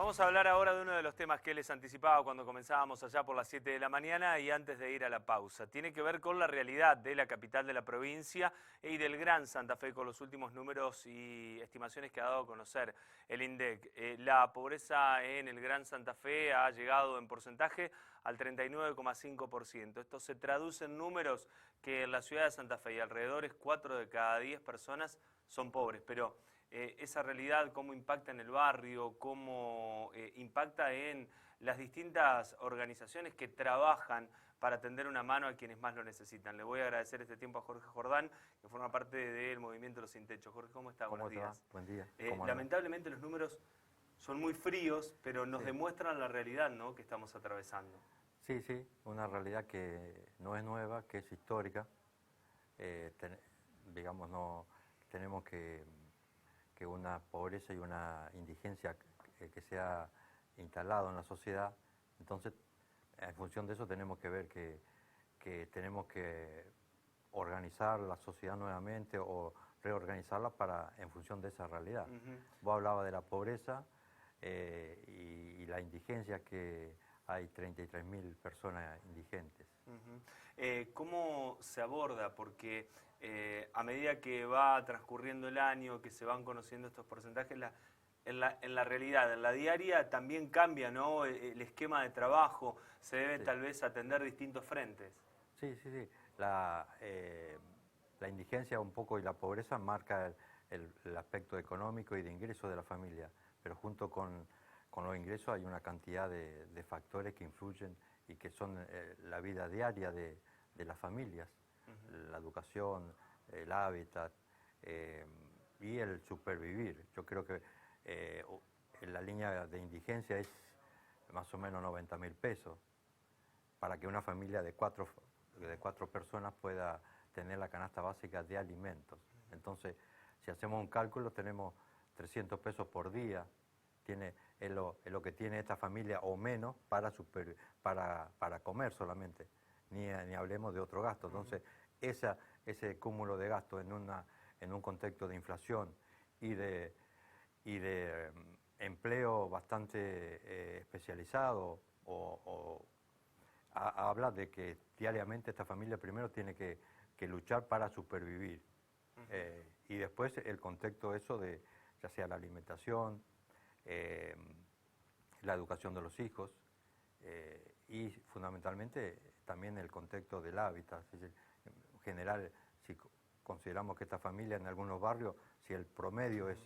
Vamos a hablar ahora de uno de los temas que les anticipaba cuando comenzábamos allá por las 7 de la mañana y antes de ir a la pausa. Tiene que ver con la realidad de la capital de la provincia y del Gran Santa Fe, con los últimos números y estimaciones que ha dado a conocer el INDEC. La pobreza en el Gran Santa Fe ha llegado en porcentaje al 39,5%. Esto se traduce en números que en la ciudad de Santa Fe y alrededores 4 de cada 10 personas son pobres, pero esa realidad, cómo impacta en el barrio, cómo impacta en las distintas organizaciones que trabajan para tender una mano a quienes más lo necesitan. Le voy a agradecer este tiempo a Jorge Jordán, que forma parte del movimiento Los Sin Techo. Jorge, ¿cómo está? Buenos días. Buen día. Lamentablemente los números son muy fríos, pero nos demuestran la realidad, ¿no?, que estamos atravesando. Sí, una realidad que no es nueva, que es histórica. Digamos, no tenemos que una pobreza y una indigencia que se ha instalado en la sociedad. Entonces, en función de eso tenemos que ver que tenemos que organizar la sociedad nuevamente o reorganizarla en función de esa realidad. Vos hablabas de la pobreza y la indigencia, que hay 33.000 personas indigentes. ¿Cómo se aborda? Porque a medida que va transcurriendo el año, que se van conociendo estos porcentajes, en la realidad, en la diaria, también cambia, ¿no?, el esquema de trabajo, se debe tal vez atender distintos frentes. Sí. La indigencia un poco y la pobreza marca el aspecto económico y de ingreso de la familia, pero junto con los ingresos hay una cantidad de factores que influyen y que son la vida diaria de las familias, la educación, el hábitat y el supervivir. Yo creo que la línea de indigencia es más o menos 90.000 pesos para que una familia de cuatro personas pueda tener la canasta básica de alimentos. Entonces, si hacemos un cálculo, tenemos 300 pesos por día. Es lo que tiene esta familia o menos para comer solamente, ni hablemos de otro gasto. Entonces, ese cúmulo de gastos en un contexto de inflación y de empleo bastante especializado, habla de que diariamente esta familia primero tiene que luchar para supervivir. Y después el contexto eso de ya sea la alimentación, la educación de los hijos y fundamentalmente también el contexto del hábitat. Es decir, en general, si consideramos que esta familia en algunos barrios, si el promedio es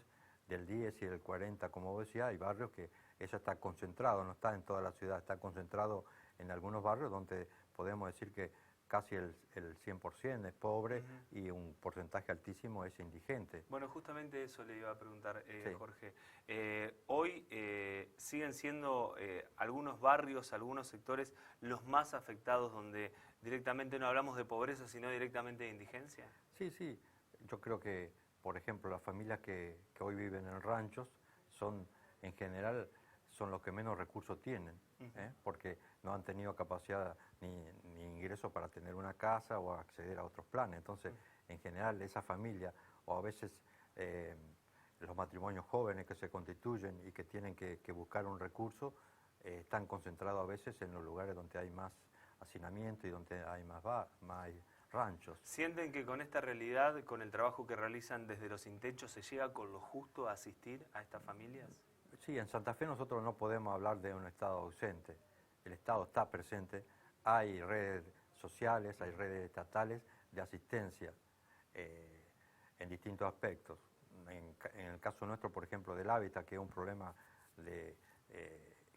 del 10 y el 40, como vos decías, hay barrios que eso está concentrado, no está en toda la ciudad, está concentrado en algunos barrios donde podemos decir que casi el 100% es pobre y un porcentaje altísimo es indigente. Bueno, justamente eso le iba a preguntar, Jorge. Hoy siguen siendo algunos barrios, algunos sectores los más afectados, donde directamente no hablamos de pobreza, sino directamente de indigencia. Sí. Yo creo que, por ejemplo, las familias que hoy viven en ranchos en general, son los que menos recursos tienen, porque no han tenido capacidad ni ingreso para tener una casa o acceder a otros planes. Entonces, en general, esa familia, o a veces los matrimonios jóvenes que se constituyen y que tienen que buscar un recurso, están concentrados a veces en los lugares donde hay más hacinamiento y donde hay más ranchos. ¿Sienten que con esta realidad, con el trabajo que realizan desde Los Sin Techo, se llega con lo justo a asistir a estas familias? Sí, en Santa Fe nosotros no podemos hablar de un Estado ausente. El Estado está presente, hay redes sociales, hay redes estatales de asistencia en distintos aspectos. En el caso nuestro, por ejemplo, del hábitat, que es un problema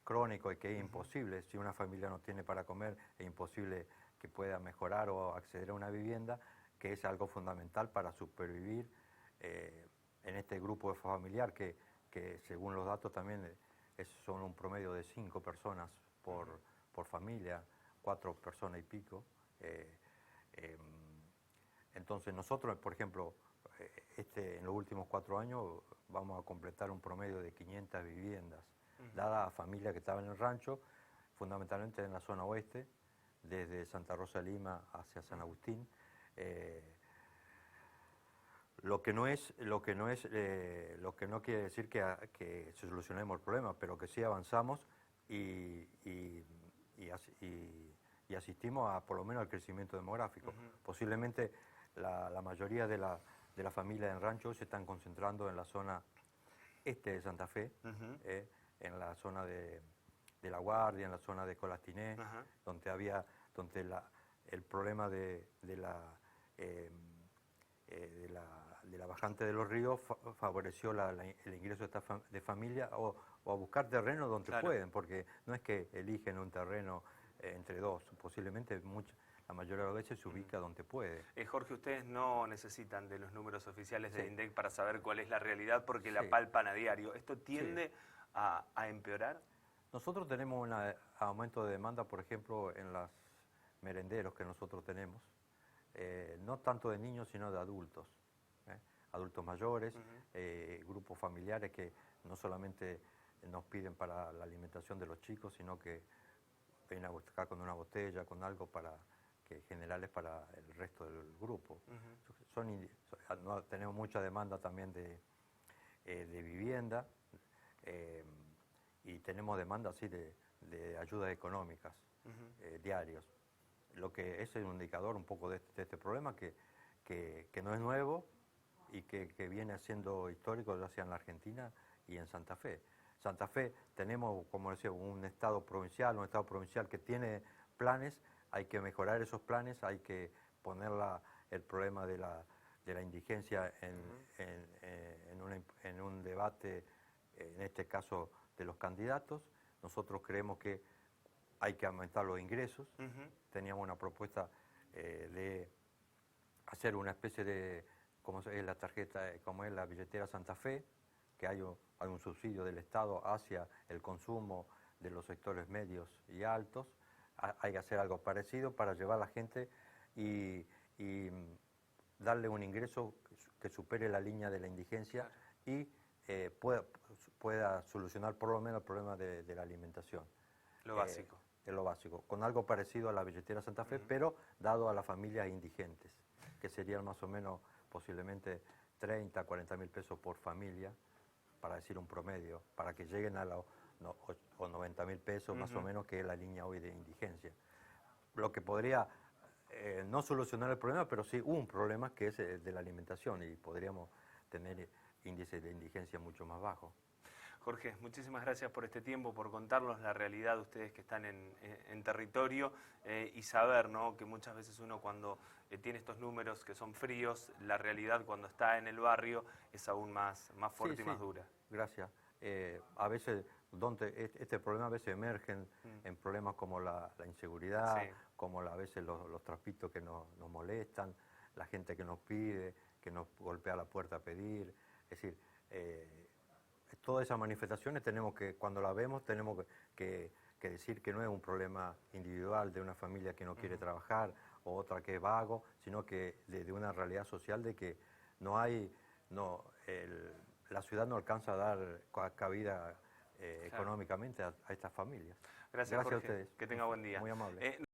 crónico y que es imposible, si una familia no tiene para comer, es imposible que pueda mejorar o acceder a una vivienda, que es algo fundamental para supervivir en este grupo familiar que según los datos también son un promedio de 5 personas por familia, 4 personas y pico. Entonces nosotros, por ejemplo, en los últimos 4 años vamos a completar un promedio de 500 viviendas, dadas a familias que estaban en el rancho, fundamentalmente en la zona oeste, desde Santa Rosa de Lima hacia San Agustín. Lo que no quiere decir que solucionemos el problema, pero que sí avanzamos y, y- y asistimos a por lo menos al crecimiento demográfico. Posiblemente la mayoría de la familia en rancho se están concentrando en la zona este de Santa Fe, en la zona de La Guardia, en la zona de Colastiné, donde el problema eh, de la bajante de los ríos favoreció el ingreso de familia o a buscar terreno donde pueden, porque no es que eligen un terreno entre dos, posiblemente la mayoría de las veces se ubica donde puede. Jorge, ustedes no necesitan de los números oficiales de INDEC para saber cuál es la realidad porque la palpan a diario. ¿Esto tiende a empeorar? Nosotros tenemos un aumento de demanda, por ejemplo, en los merenderos que nosotros tenemos, no tanto de niños, sino de adultos. Adultos mayores, grupos familiares que no solamente nos piden para la alimentación de los chicos, sino que vienen a buscar con una botella, con algo que generales para el resto del grupo. Tenemos mucha demanda también de vivienda y tenemos demanda así de ayudas económicas diarios. Lo que es un indicador un poco de este problema que no es nuevo y que viene siendo histórico ya sea en la Argentina y en Santa Fe. Santa Fe tenemos, como decía, un estado provincial que tiene planes, hay que mejorar esos planes, hay que poner el problema de la indigencia en un debate, en este caso de los candidatos. Nosotros creemos que hay que aumentar los ingresos. Teníamos una propuesta de hacer una especie de, como es la tarjeta, como es la billetera Santa Fe, que hay un subsidio del Estado hacia el consumo de los sectores medios y altos. Hay que hacer algo parecido para llevar a la gente y darle un ingreso que supere la línea de la indigencia y pueda solucionar por lo menos el problema de la alimentación. Lo básico. Es lo básico, con algo parecido a la billetera Santa Fe, pero dado a las familias indigentes, que serían más o menos posiblemente 30, 40 mil pesos por familia, para decir un promedio, para que lleguen a los 90 mil pesos más o menos, que es la línea hoy de indigencia. Lo que podría no solucionar el problema, pero sí un problema que es el de la alimentación y podríamos tener índices de indigencia mucho más bajos. Jorge, muchísimas gracias por este tiempo, por contarnos la realidad de ustedes que están en territorio y saber, ¿no?, que muchas veces uno cuando tiene estos números que son fríos, la realidad cuando está en el barrio es aún más fuerte y más dura. Gracias. A veces este problema a veces emergen en problemas como la inseguridad, como a veces los trapitos que nos molestan, la gente que nos pide, que nos golpea la puerta a pedir. Es decir, todas esas manifestaciones cuando las vemos, tenemos que decir que no es un problema individual de una familia que no quiere trabajar o otra que es vago, sino que de una realidad social de que la ciudad no alcanza a dar cabida económicamente a estas familias. Gracias, Jorge. a ustedes. Que tenga buen día. Muy amable.